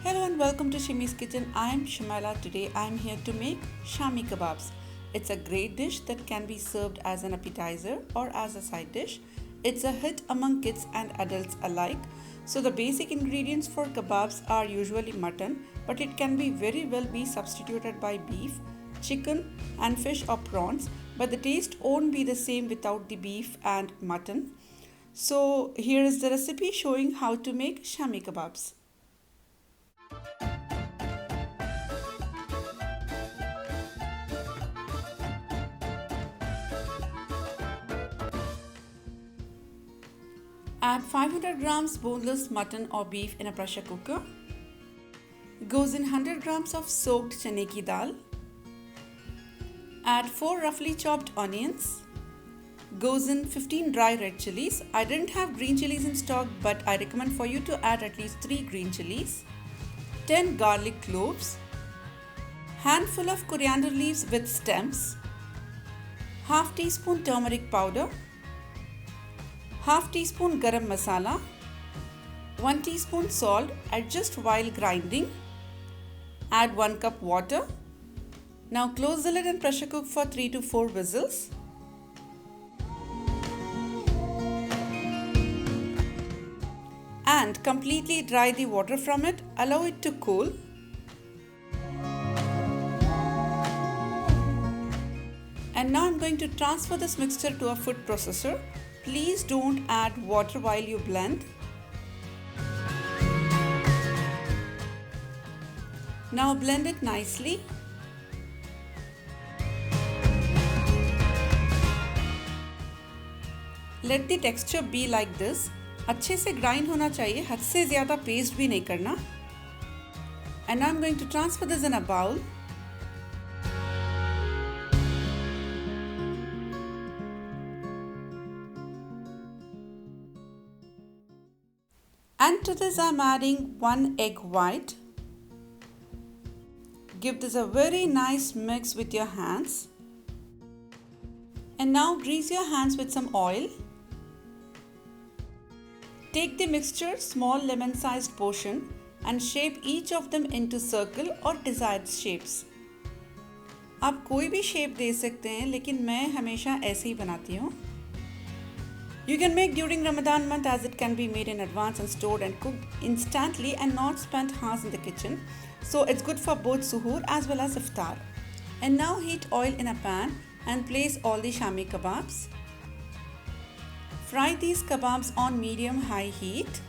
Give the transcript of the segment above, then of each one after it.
Hello and welcome to Shimi's Kitchen. I am Shimala. Today I am here to make Shami kebabs. It's a great dish that can be served as an appetizer or as a side dish. It's a hit among kids and adults alike. So the basic ingredients for kebabs are usually mutton, but it can be very well be substituted by beef, chicken and fish or prawns, but the taste won't be the same without the beef and mutton. So here is the recipe showing how to make Shami kebabs. Add 500 grams boneless mutton or beef in a pressure cooker. Goes in 100 grams of soaked chane ki dal. Add 4 roughly chopped onions. Goes in 15 dry red chilies. I didn't have green chilies in stock, but I recommend for you to add at least 3 green chilies. 10 garlic cloves. Handful of coriander leaves with stems. Half teaspoon turmeric powder. Half teaspoon garam masala, 1 teaspoon salt, adjust while grinding. Add 1 cup water. Now close the lid and pressure cook for 3 to 4 whistles. And completely dry the water from it, allow it to cool. And now I'm going to transfer this mixture to a food processor. Please don't add water while you blend. Now blend it nicely. Let the texture be like this. अच्छे से grind होना चाहिए, हद से ज़्यादा paste भी नहीं करना. And now I'm going to transfer this in a bowl. And to this I'm adding 1 egg white. Give this a very nice mix with your hands. And now grease your hands with some oil. Take the mixture, small lemon sized portion, and shape each of them into circle or desired shapes. आप कोई भी shape दे सकते हैं, लेकिन मैं हमेशा ऐसे ही बनाती हूँ. You can make during Ramadan month as it can be made in advance and stored and cooked instantly and not spent hours in the kitchen. So it's good for both suhoor as well as iftar. And now heat oil in a pan and place all the Shami kebabs. Fry these kebabs on medium-high heat.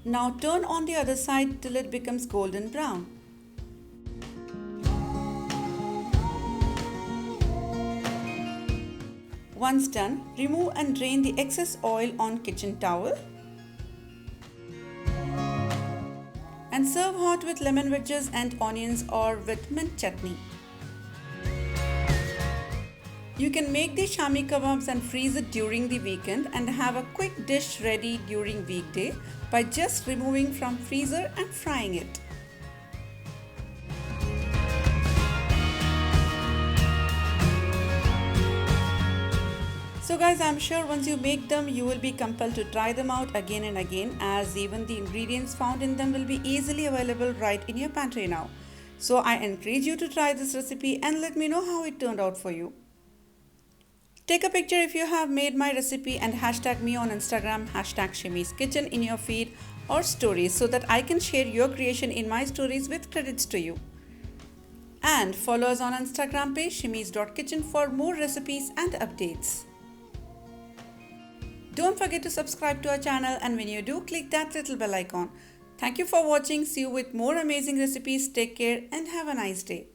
Now turn on the other side till it becomes golden brown. Once done, remove and drain the excess oil on kitchen towel. And serve hot with lemon wedges and onions or with mint chutney. You can make the Shami kebabs and freeze it during the weekend and have a quick dish ready during weekday by just removing from freezer and frying it. So guys, I'm sure once you make them, you will be compelled to try them out again and again, as even the ingredients found in them will be easily available right in your pantry now. So I encourage you to try this recipe and let me know how it turned out for you. Take a picture if you have made my recipe and hashtag me on Instagram, hashtag Shimi's Kitchen in your feed or stories so that I can share your creation in my stories with credits to you. And follow us on Instagram page shimis.kitchen for more recipes and updates. Don't forget to subscribe to our channel, and when you do, click that little bell icon. Thank you for watching. See you with more amazing recipes. Take care and have a nice day.